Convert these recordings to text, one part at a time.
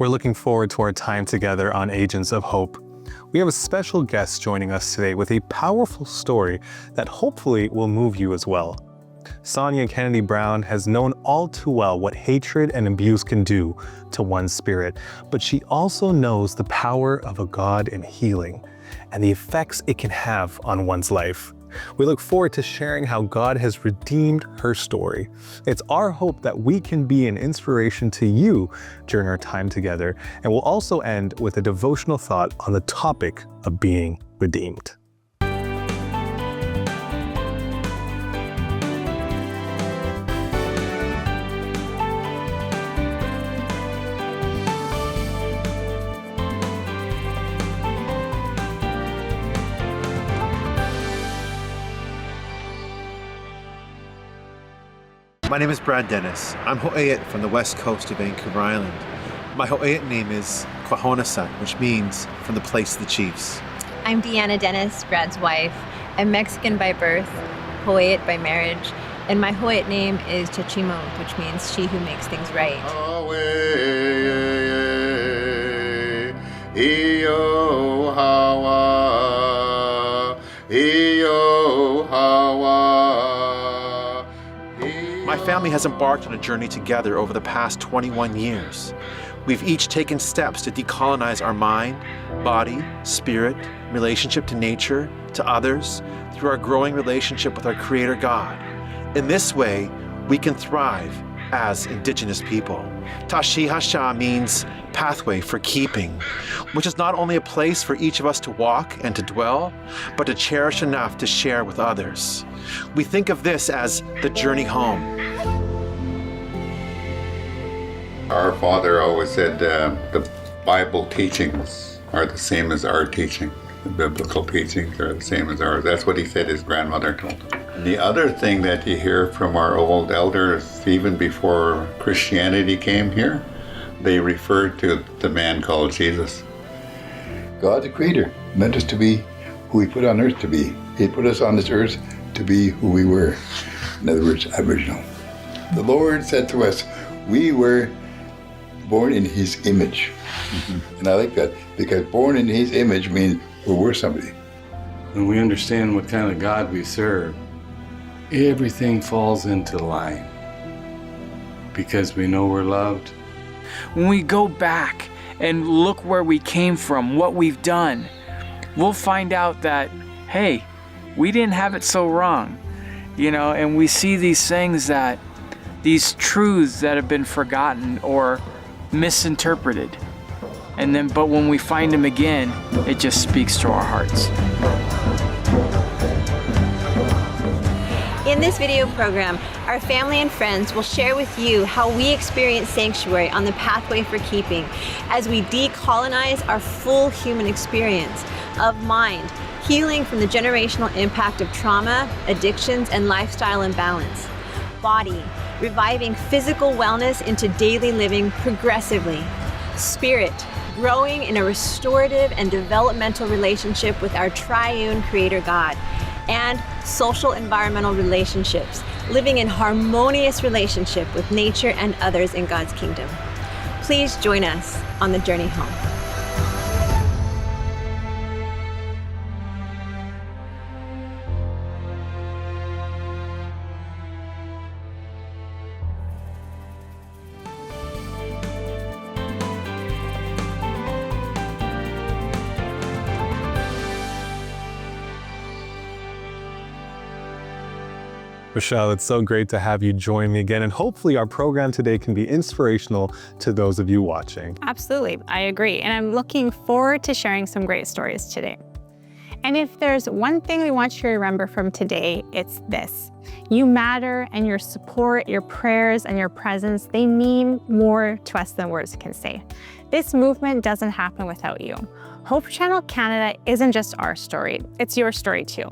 We're looking forward to our time together on Agents of Hope. We have a special guest joining us today with a powerful story that hopefully will move you as well. Sonia Kennedy Brown has known all too well what hatred and abuse can do to one's spirit, but she also knows the power of a God in healing and the effects it can have on one's life. We look forward to sharing how God has redeemed her story. It's our hope that we can be an inspiration to you during our time together, and we'll also end with a devotional thought on the topic of being redeemed. My name is Brad Dennis. I'm Ho'ayat from the west coast of Vancouver Island. My Ho'ayat name is Kwahonasat, which means from the place of the chiefs. I'm Deanna Dennis, Brad's wife. I'm Mexican by birth, Ho'ayat by marriage, and my Ho'ayat name is Chachimot, which means she who makes things right. My family has embarked on a journey together over the past 21 years. We've each taken steps to decolonize our mind, body, spirit, relationship to nature, to others, through our growing relationship with our Creator God. In this way, we can thrive as Indigenous people. Tashi Hasha means pathway for keeping, which is not only a place for each of us to walk and to dwell, but to cherish enough to share with others. We think of this as the journey home. Our father always said the Bible teachings are the same as our teaching. The biblical teachings are the same as ours. That's what he said his grandmother told him. And the other thing that you hear from our old elders, even before Christianity came here, they referred to the man called Jesus. God, the Creator, meant us to be who He put on earth to be. He put us on this earth to be who we were. In other words, Aboriginal. The Lord said to us, we were born in His image. Mm-hmm. And I like that, because born in His image means we're worth somebody. When we understand what kind of God we serve, everything falls into line because we know we're loved. When we go back and look where we came from, what we've done, we'll find out that, hey, we didn't have it so wrong, and we see these things these truths that have been forgotten or misinterpreted. But when we find them again, it just speaks to our hearts. In this video program, our family and friends will share with you how we experience sanctuary on the pathway for keeping as we decolonize our full human experience of mind, healing from the generational impact of trauma, addictions, and lifestyle imbalance. Body, reviving physical wellness into daily living progressively. Spirit, growing in a restorative and developmental relationship with our triune Creator God. And social environmental relationships, living in harmonious relationship with nature and others in God's kingdom. Please join us on the journey home. Michelle, it's so great to have you join me again, and hopefully our program today can be inspirational to those of you watching. Absolutely, I agree, and I'm looking forward to sharing some great stories today. And if there's one thing we want you to remember from today, it's this. You matter, and your support, your prayers, and your presence, they mean more to us than words can say. This movement doesn't happen without you. Hope Channel Canada isn't just our story, it's your story too.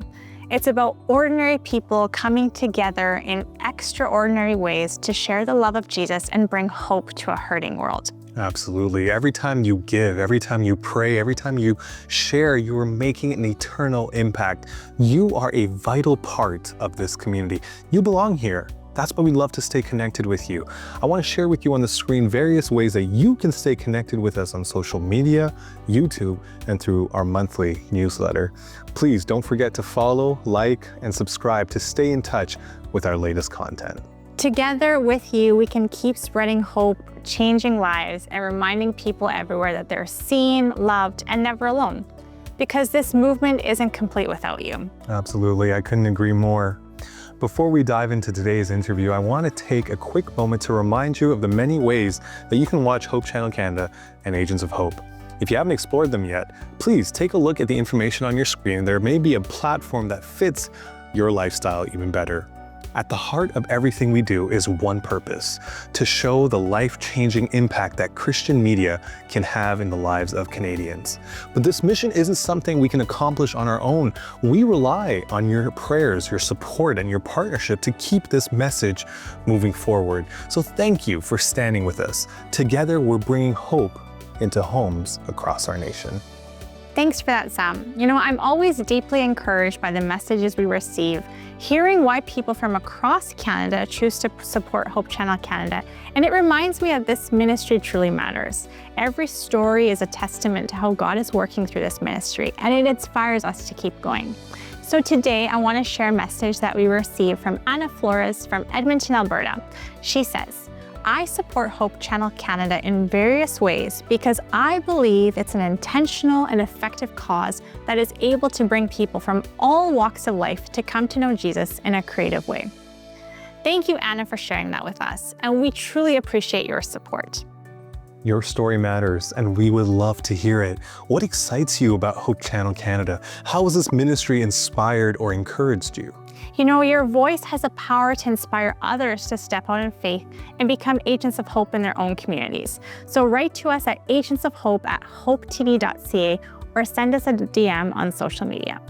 It's about ordinary people coming together in extraordinary ways to share the love of Jesus and bring hope to a hurting world. Absolutely. Every time you give, every time you pray, every time you share, you are making an eternal impact. You are a vital part of this community. You belong here. That's why we love to stay connected with you. I want to share with you on the screen various ways that you can stay connected with us on social media, YouTube, and through our monthly newsletter. Please don't forget to follow, like, and subscribe to stay in touch with our latest content. Together with you, we can keep spreading hope, changing lives, and reminding people everywhere that they're seen, loved, and never alone. Because this movement isn't complete without you. Absolutely, I couldn't agree more. Before we dive into today's interview, I want to take a quick moment to remind you of the many ways that you can watch Hope Channel Canada and Agents of Hope. If you haven't explored them yet, please take a look at the information on your screen. There may be a platform that fits your lifestyle even better. At the heart of everything we do is one purpose: to show the life-changing impact that Christian media can have in the lives of Canadians. But this mission isn't something we can accomplish on our own. We rely on your prayers, your support, and your partnership to keep this message moving forward. So thank you for standing with us. Together, we're bringing hope into homes across our nation. Thanks for that, Sam. You know, I'm always deeply encouraged by the messages we receive, hearing why people from across Canada choose to support Hope Channel Canada, and it reminds me that this ministry truly matters. Every story is a testament to how God is working through this ministry, and it inspires us to keep going. So today, I want to share a message that we received from Anna Flores from Edmonton, Alberta. She says, I support Hope Channel Canada in various ways because I believe it's an intentional and effective cause that is able to bring people from all walks of life to come to know Jesus in a creative way. Thank you, Anna, for sharing that with us, and we truly appreciate your support. Your story matters, and we would love to hear it. What excites you about Hope Channel Canada? How has this ministry inspired or encouraged you? You know, your voice has the power to inspire others to step out in faith and become agents of hope in their own communities. So write to us at agentsofhope@hopetv.ca or send us a DM on social media.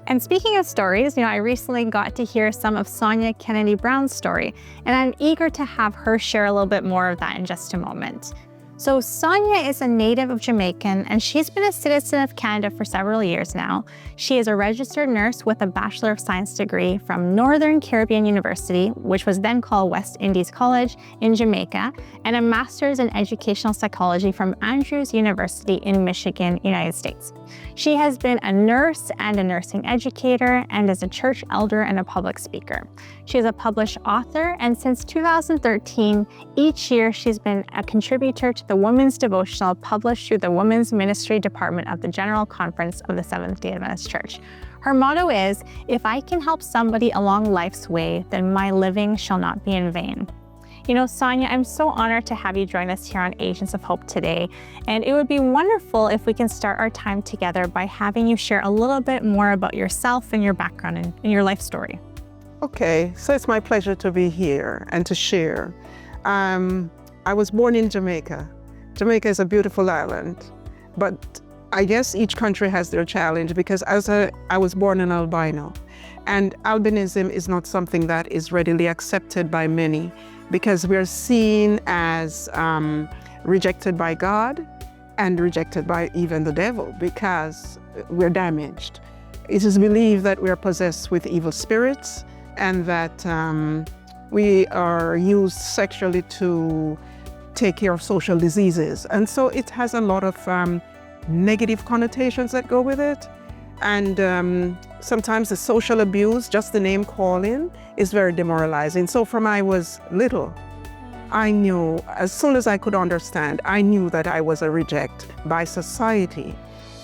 And speaking of stories, I recently got to hear some of Sonia Kennedy Brown's story, and I'm eager to have her share a little bit more of that in just a moment. So Sonia is a native of Jamaican, and she's been a citizen of Canada for several years now. She is a registered nurse with a Bachelor of Science degree from Northern Caribbean University, which was then called West Indies College in Jamaica, and a Master's in Educational Psychology from Andrews University in Michigan, United States. She has been a nurse and a nursing educator, and is a church elder and a public speaker. She is a published author, and since 2013, each year she's been a contributor to the Women's Devotional published through the Women's Ministry Department of the General Conference of the Seventh-day Adventist Church. Her motto is, "If I can help somebody along life's way, then my living shall not be in vain." Sonia, I'm so honored to have you join us here on Agents of Hope today, and it would be wonderful if we can start our time together by having you share a little bit more about yourself and your background and your life story. Okay, so it's my pleasure to be here and to share. I was born in Jamaica. Jamaica is a beautiful island, but I guess each country has their challenge because I was born an albino, and albinism is not something that is readily accepted by many because we're seen as rejected by God and rejected by even the devil because we're damaged. It is believed that we're possessed with evil spirits and that we are used sexually to take care of social diseases. And so it has a lot of negative connotations that go with it. And sometimes the social abuse, just the name calling, is very demoralizing. So from I was little, I knew, as soon as I could understand, I knew that I was a reject by society,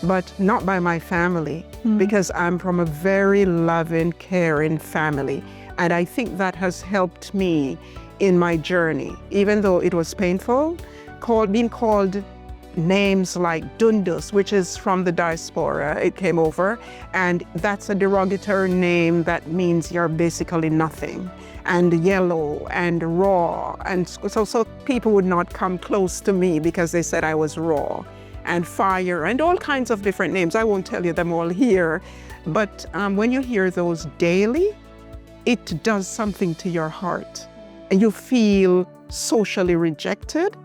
but not by my family, because I'm from a very loving, caring family. And I think that has helped me in my journey, even though it was painful, being called names like Dundus, which is from the diaspora, it came over, and that's a derogatory name that means you're basically nothing, and yellow and raw, and so people would not come close to me because they said I was raw, and fire, and all kinds of different names. I won't tell you them all here, but when you hear those daily, it does something to your heart, and you feel socially rejected.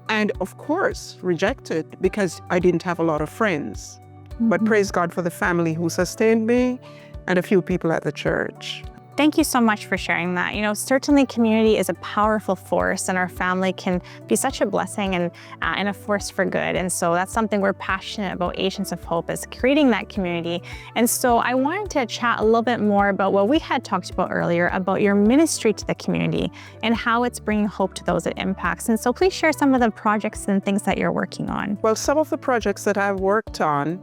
And of course, rejected because I didn't have a lot of friends. But praise God for the family who sustained me and a few people at the church. Thank you so much for sharing that. Certainly community is a powerful force, and our family can be such a blessing and a force for good. And so that's something we're passionate about, Agents of Hope, is creating that community. And so I wanted to chat a little bit more about what we had talked about earlier, about your ministry to the community and how it's bringing hope to those it impacts. And so please share some of the projects and things that you're working on. Well, some of the projects that I've worked on,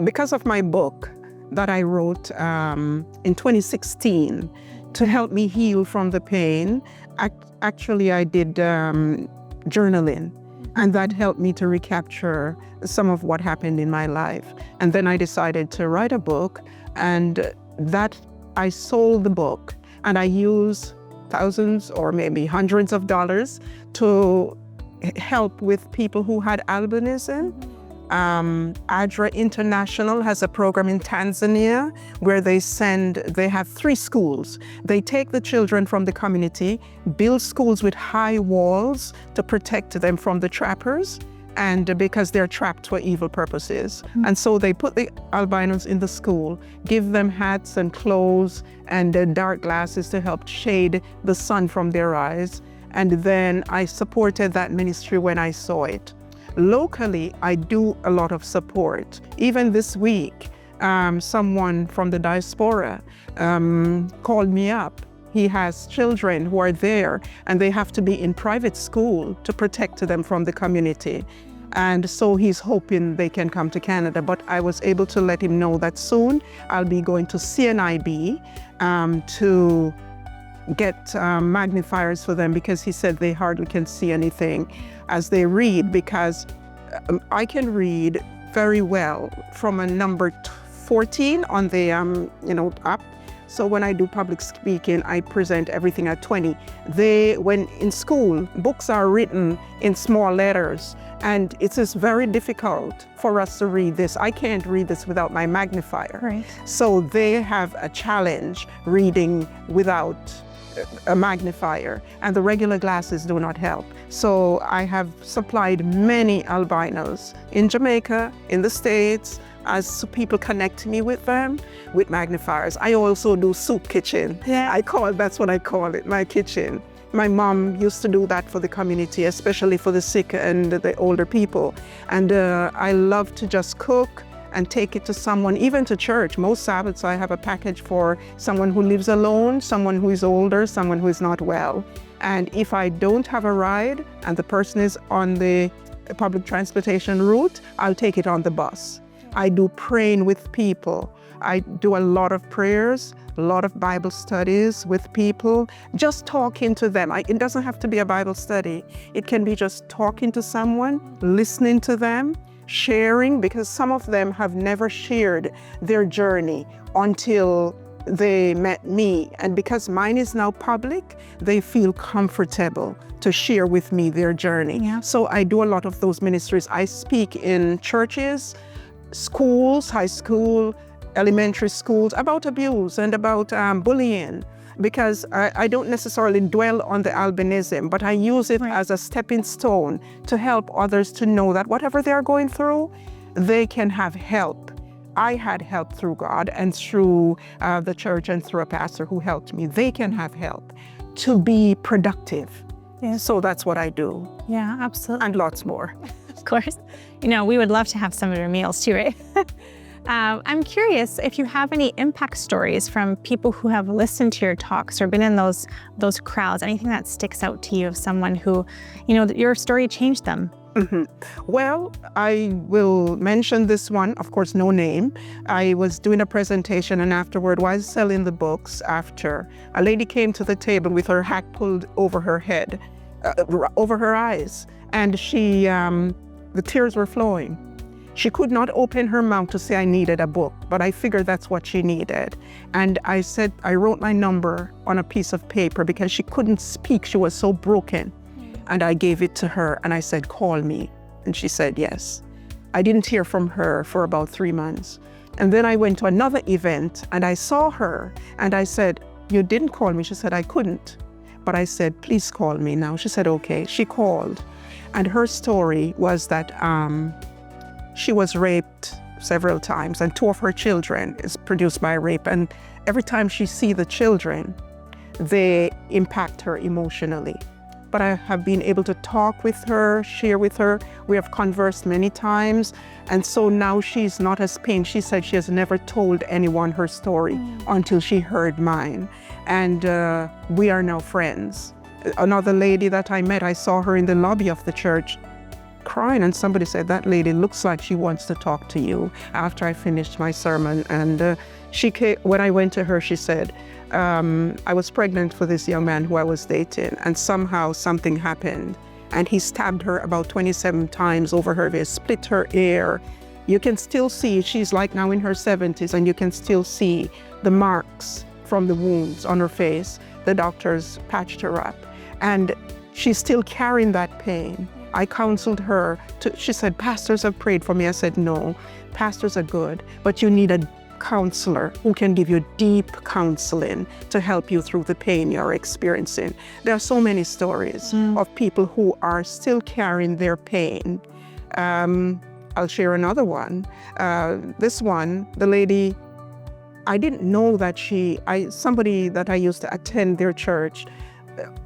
because of my book that I wrote in 2016 to help me heal from the pain, actually I did journaling, and that helped me to recapture some of what happened in my life. And then I decided to write a book, and that I sold the book, and I used thousands or maybe hundreds of dollars to help with people who had albinism. ADRA International has a program in Tanzania where they have 3 schools. They take the children from the community, build schools with high walls to protect them from the trappers, and because they're trapped for evil purposes. And so they put the albinos in the school, give them hats and clothes and dark glasses to help shade the sun from their eyes. And then I supported that ministry when I saw it. Locally, I do a lot of support. Even this week, someone from the diaspora called me up. He has children who are there, and they have to be in private school to protect them from the community. And so he's hoping they can come to Canada. But I was able to let him know that soon I'll be going to CNIB to get magnifiers for them, because he said they hardly can see anything as they read, because I can read very well from a number 14 on the app. So when I do public speaking, I present everything at 20. When in school, books are written in small letters, and it is very difficult for us to read this. I can't read this without my magnifier. Right. So they have a challenge reading without a magnifier, and the regular glasses do not help. So I have supplied many albinos in Jamaica, in the States, as people connect me with them with magnifiers. I also do soup kitchen. Yeah. That's what I call it, my kitchen. My mom used to do that for the community, especially for the sick and the older people. And I love to just cook and take it to someone, even to church. Most Sabbaths I have a package for someone who lives alone, someone who is older, someone who is not well. And if I don't have a ride and the person is on the public transportation route, I'll take it on the bus. I do praying with people. I do a lot of prayers, a lot of Bible studies with people, just talking to them. It doesn't have to be a Bible study. It can be just talking to someone, listening to them, sharing, because some of them have never shared their journey until they met me. And because mine is now public, they feel comfortable to share with me their journey. Yeah. So I do a lot of those ministries. I speak in churches, schools, high school, elementary schools, about abuse and about bullying, because I don't necessarily dwell on the albinism, but I use it as a stepping stone to help others to know that whatever they're going through, they can have help. I had help through God and through the church and through a pastor who helped me. They can have help to be productive. Yeah. So that's what I do. Yeah, absolutely. And lots more. Of course. We would love to have some of your meals too, right? I'm curious if you have any impact stories from people who have listened to your talks or been in those crowds, anything that sticks out to you of someone who, your story changed them. Mm-hmm. Well, I will mention this one, of course, no name. I was doing a presentation, and afterward, while selling the books, a lady came to the table with her hat pulled over her head, over her eyes, and the tears were flowing. She could not open her mouth to say I needed a book, but I figured that's what she needed. And I wrote my number on a piece of paper because she couldn't speak. She was so broken. And I gave it to her and I said, call me. And she said, yes. I didn't hear from her for about 3 months. And then I went to another event and I saw her and I said, you didn't call me? She said, I couldn't. But I said, please call me now. She said, okay. She called. And her story was that she was raped several times, and 2 of her children is produced by rape. And every time she sees the children, they impact her emotionally. But I have been able to talk with her, share with her. We have conversed many times. And so now she's not as pained. She said she has never told anyone her story until she heard mine. And we are now friends. Another lady that I met, I saw her in the lobby of the church crying, and somebody said, that lady looks like she wants to talk to you, after I finished my sermon. And she came, when I went to her, she said, I was pregnant for this young man who I was dating, and somehow something happened, and he stabbed her about 27 times over her face, split her ear. You can still see, she's like now in her 70s, and you can still see the marks from the wounds on her face. The doctors patched her up, and she's still carrying that pain. I counseled her she said, pastors have prayed for me. I said, no, pastors are good, but you need a counselor who can give you deep counseling to help you through the pain you're experiencing. There are so many stories of people who are still carrying their pain. I'll share another one. This one, the lady, I didn't know that somebody that I used to attend their church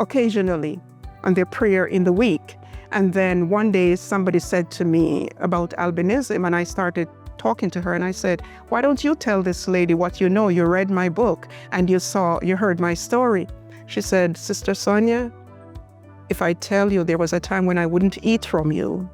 occasionally on their prayer in the week. And then one day somebody said to me about albinism, and I started talking to her, and I said, why don't you tell this lady what you know? You read my book and you heard my story. She said, Sister Sonia, if I tell you, there was a time when I wouldn't eat from you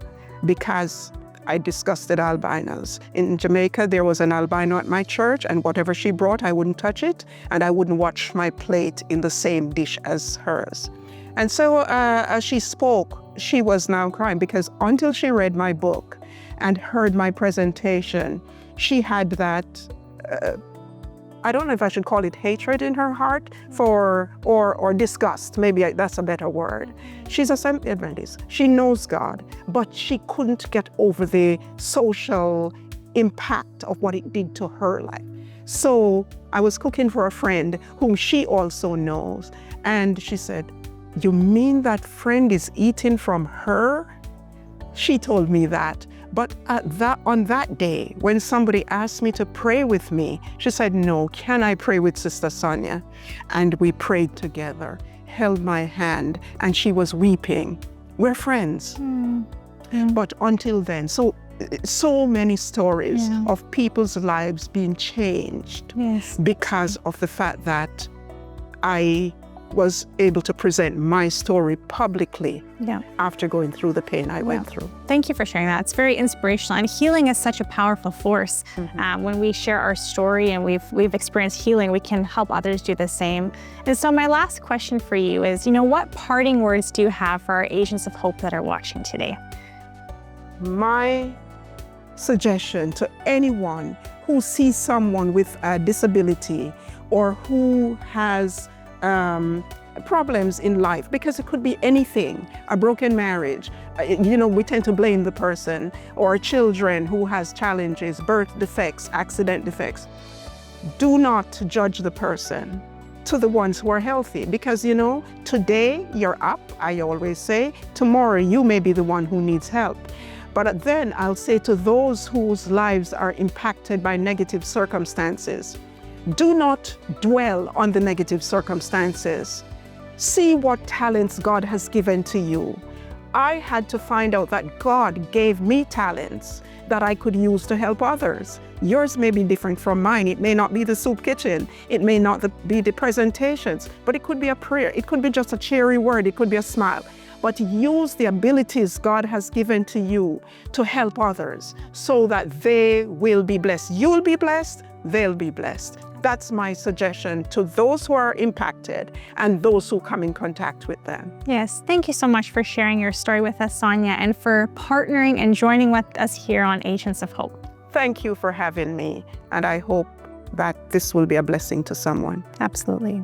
because I disgusted albinos. In Jamaica, there was an albino at my church, and whatever she brought, I wouldn't touch it, and I wouldn't wash my plate in the same dish as hers. And so as she spoke, she was now crying, because until she read my book and heard my presentation, she had that, I don't know if I should call it hatred in her heart or disgust, maybe that's a better word. She's a Seventh-day Adventist. She knows God, but she couldn't get over the social impact of what it did to her life. So I was cooking for a friend whom she also knows, and she said, you mean that friend is eating from her? She told me that. But on that day, when somebody asked me to pray with me, she said, no, can I pray with Sister Sonia? And we prayed together, held my hand, and she was weeping. We're friends. But until then, so many stories of people's lives being changed because of the fact that I was able to present my story publicly after going through the pain I went through. Thank you for sharing that. It's very inspirational, and healing is such a powerful force. When we share our story and we've experienced healing, we can help others do the same. And so my last question for you is, what parting words do you have for our agents of hope that are watching today? My suggestion to anyone who sees someone with a disability or who has problems in life, because it could be anything, a broken marriage, we tend to blame the person, or children who has challenges, birth defects, accident defects. Do not judge the person to the ones who are healthy, because today you're up, I always say, tomorrow you may be the one who needs help. But then I'll say to those whose lives are impacted by negative circumstances, do not dwell on the negative circumstances. See what talents God has given to you. I had to find out that God gave me talents that I could use to help others. Yours may be different from mine. It may not be the soup kitchen. It may not be the presentations, but it could be a prayer. It could be just a cheery word. It could be a smile. But use the abilities God has given to you to help others so that they will be blessed. You'll be blessed, they'll be blessed. That's my suggestion to those who are impacted and those who come in contact with them. Yes, thank you so much for sharing your story with us, Sonia, and for partnering and joining with us here on Agents of Hope. Thank you for having me, and I hope that this will be a blessing to someone. Absolutely.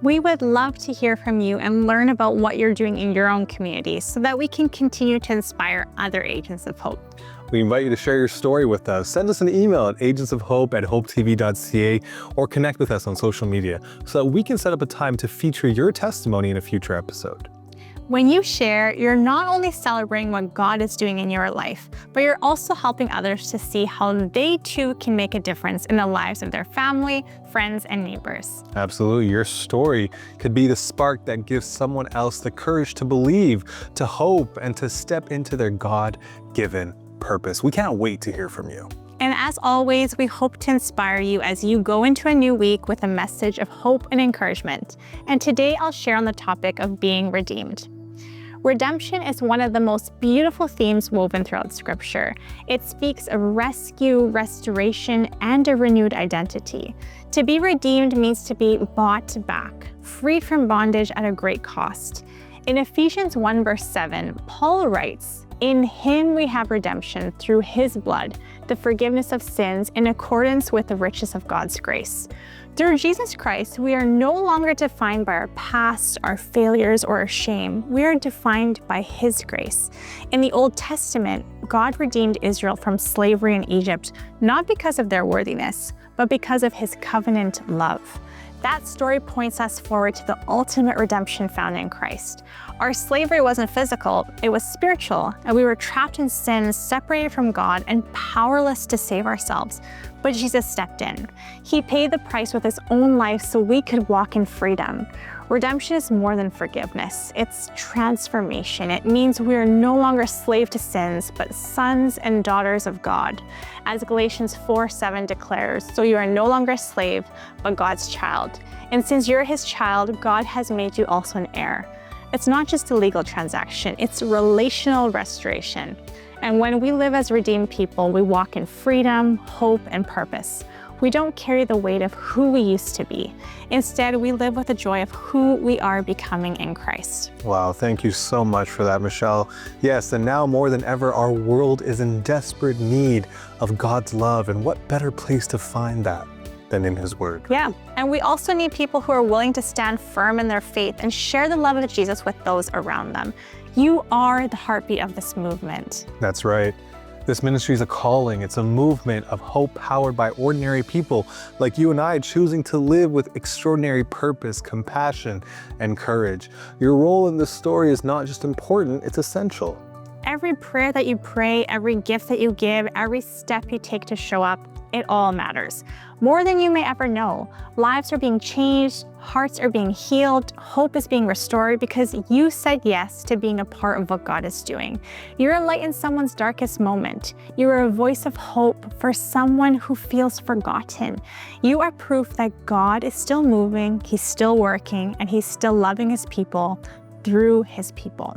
We would love to hear from you and learn about what you're doing in your own community so that we can continue to inspire other Agents of Hope. We invite you to share your story with us. Send us an email at agentsofhope@hopetv.ca or connect with us on social media so that we can set up a time to feature your testimony in a future episode. When you share, you're not only celebrating what God is doing in your life, but you're also helping others to see how they too can make a difference in the lives of their family, friends, and neighbors. Absolutely. Your story could be the spark that gives someone else the courage to believe, to hope, and to step into their God-given purpose. We can't wait to hear from you. And as always, we hope to inspire you as you go into a new week with a message of hope and encouragement. And today I'll share on the topic of being redeemed. Redemption is one of the most beautiful themes woven throughout Scripture. It speaks of rescue, restoration, and a renewed identity. To be redeemed means to be bought back, free from bondage at a great cost. In Ephesians 1 verse 7, Paul writes, "In him we have redemption through his blood, the forgiveness of sins in accordance with the riches of God's grace." Through Jesus Christ, we are no longer defined by our past, our failures, or our shame. We are defined by his grace. In the Old Testament, God redeemed Israel from slavery in Egypt, not because of their worthiness, but because of his covenant love. That story points us forward to the ultimate redemption found in Christ. Our slavery wasn't physical, it was spiritual, and we were trapped in sin, separated from God, and powerless to save ourselves. But Jesus stepped in. He paid the price with his own life so we could walk in freedom. Redemption is more than forgiveness, it's transformation. It means we are no longer slaves to sins, but sons and daughters of God. As Galatians 4:7 declares, so you are no longer a slave, but God's child. And since you're his child, God has made you also an heir. It's not just a legal transaction, it's relational restoration. And when we live as redeemed people, we walk in freedom, hope, and purpose. We don't carry the weight of who we used to be. Instead, we live with the joy of who we are becoming in Christ. Wow, thank you so much for that, Michelle. Yes, and now more than ever, our world is in desperate need of God's love, and what better place to find that than in his word? Yeah, and we also need people who are willing to stand firm in their faith and share the love of Jesus with those around them. You are the heartbeat of this movement. That's right. This ministry is a calling. It's a movement of hope powered by ordinary people like you and I, choosing to live with extraordinary purpose, compassion, and courage. Your role in this story is not just important, it's essential. Every prayer that you pray, every gift that you give, every step you take to show up, it all matters. More than you may ever know. Lives are being changed, hearts are being healed, hope is being restored because you said yes to being a part of what God is doing. You're a light in someone's darkest moment. You're a voice of hope for someone who feels forgotten. You are proof that God is still moving, he's still working, and he's still loving his people through his people.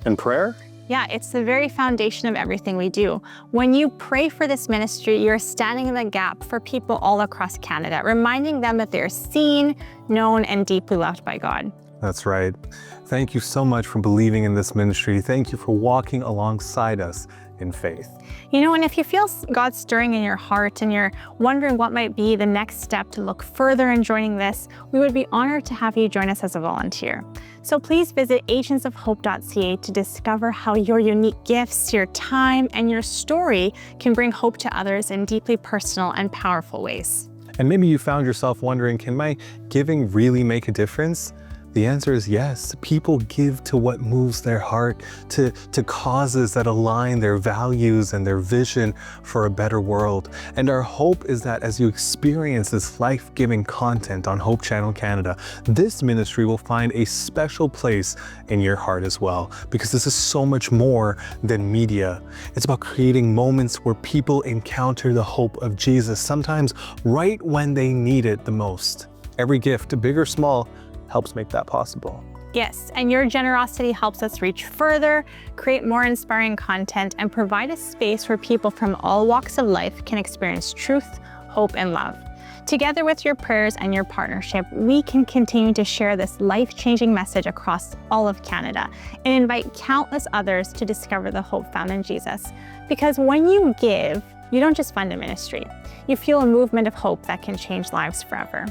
And prayer? Yeah, it's the very foundation of everything we do. When you pray for this ministry, you're standing in the gap for people all across Canada, reminding them that they're seen, known, and deeply loved by God. That's right. Thank you so much for believing in this ministry. Thank you for walking alongside us in faith. You know, and if you feel God stirring in your heart and you're wondering what might be the next step to look further in joining this, we would be honored to have you join us as a volunteer. So please visit agentsofhope.ca to discover how your unique gifts, your time, and your story can bring hope to others in deeply personal and powerful ways. And maybe you found yourself wondering, can my giving really make a difference? The answer is yes. People give to what moves their heart, to causes that align their values and their vision for a better world. And our hope is that as you experience this life-giving content on Hope Channel Canada, this ministry will find a special place in your heart as well, because this is so much more than media. It's about creating moments where people encounter the hope of Jesus, sometimes right when they need it the most. Every gift, big or small, helps make that possible. Yes, and your generosity helps us reach further, create more inspiring content, and provide a space where people from all walks of life can experience truth, hope, and love. Together with your prayers and your partnership, we can continue to share this life-changing message across all of Canada and invite countless others to discover the hope found in Jesus. Because when you give, you don't just fund a ministry, you fuel a movement of hope that can change lives forever.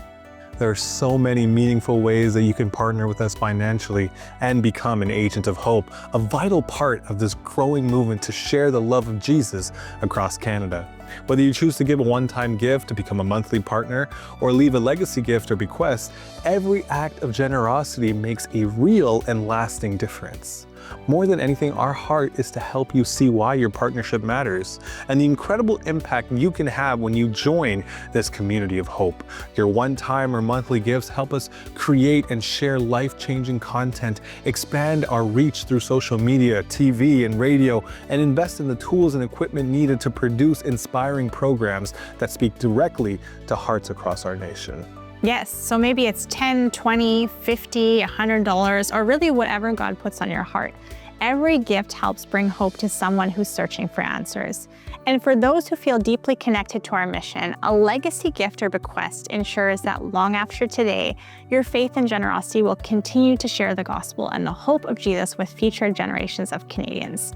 There are so many meaningful ways that you can partner with us financially and become an agent of hope, a vital part of this growing movement to share the love of Jesus across Canada. Whether you choose to give a one-time gift to become a monthly partner or leave a legacy gift or bequest, every act of generosity makes a real and lasting difference. More than anything, our heart is to help you see why your partnership matters and the incredible impact you can have when you join this community of hope. Your one-time or monthly gifts help us create and share life-changing content, expand our reach through social media, TV, and radio, and invest in the tools and equipment needed to produce inspiring programs that speak directly to hearts across our nation. Yes, so maybe it's $10, $20, $50, $100, or really whatever God puts on your heart. Every gift helps bring hope to someone who's searching for answers. And for those who feel deeply connected to our mission, a legacy gift or bequest ensures that long after today, your faith and generosity will continue to share the gospel and the hope of Jesus with future generations of Canadians.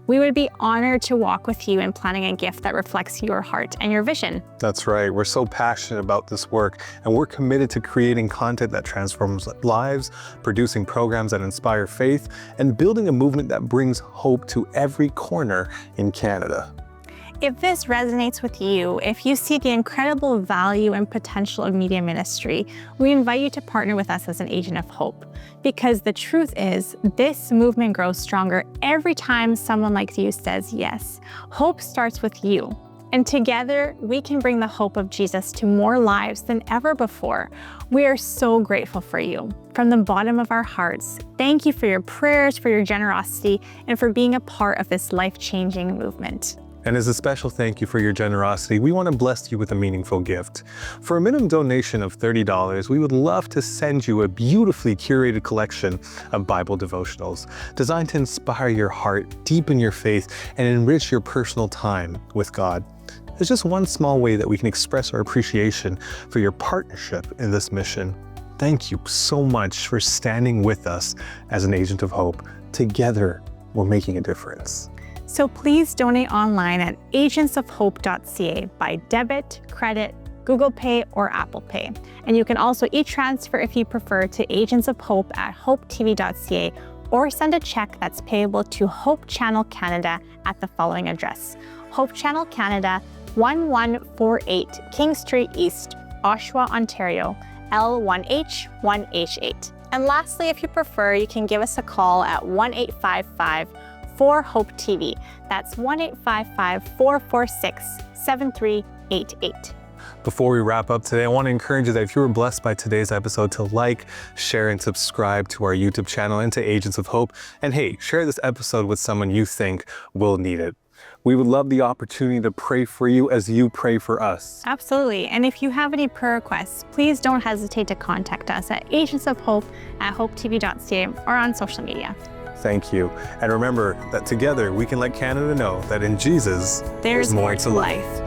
We would be honored to walk with you in planning a gift that reflects your heart and your vision. That's right. We're so passionate about this work, and we're committed to creating content that transforms lives, producing programs that inspire faith, and building a movement that brings hope to every corner in Canada. If this resonates with you, if you see the incredible value and potential of media ministry, we invite you to partner with us as an agent of hope. Because the truth is, this movement grows stronger every time someone like you says yes. Hope starts with you. And together, we can bring the hope of Jesus to more lives than ever before. We are so grateful for you. From the bottom of our hearts, thank you for your prayers, for your generosity, and for being a part of this life-changing movement. And as a special thank you for your generosity, we want to bless you with a meaningful gift. For a minimum donation of $30, we would love to send you a beautifully curated collection of Bible devotionals designed to inspire your heart, deepen your faith, and enrich your personal time with God. It's just one small way that we can express our appreciation for your partnership in this mission. Thank you so much for standing with us as an agent of hope. Together, we're making a difference. So please donate online at agentsofhope.ca by debit, credit, Google Pay, or Apple Pay. And you can also e-transfer if you prefer to Agents of Hope at hopetv.ca, or send a check that's payable to Hope Channel Canada at the following address: Hope Channel Canada, 1148 King Street East, Oshawa, Ontario, L1H1H8. And lastly, if you prefer, you can give us a call at 1-855-4-HOPE-TV. That's 1-855-446-7388. Before we wrap up today, I want to encourage you that if you were blessed by today's episode, to like, share, and subscribe to our YouTube channel and to Agents of Hope. And hey, share this episode with someone you think will need it. We would love the opportunity to pray for you as you pray for us. Absolutely. And if you have any prayer requests, please don't hesitate to contact us at agentsofhope@hopetv.ca or on social media. Thank you. And remember that together we can let Canada know that in Jesus, There's more to life.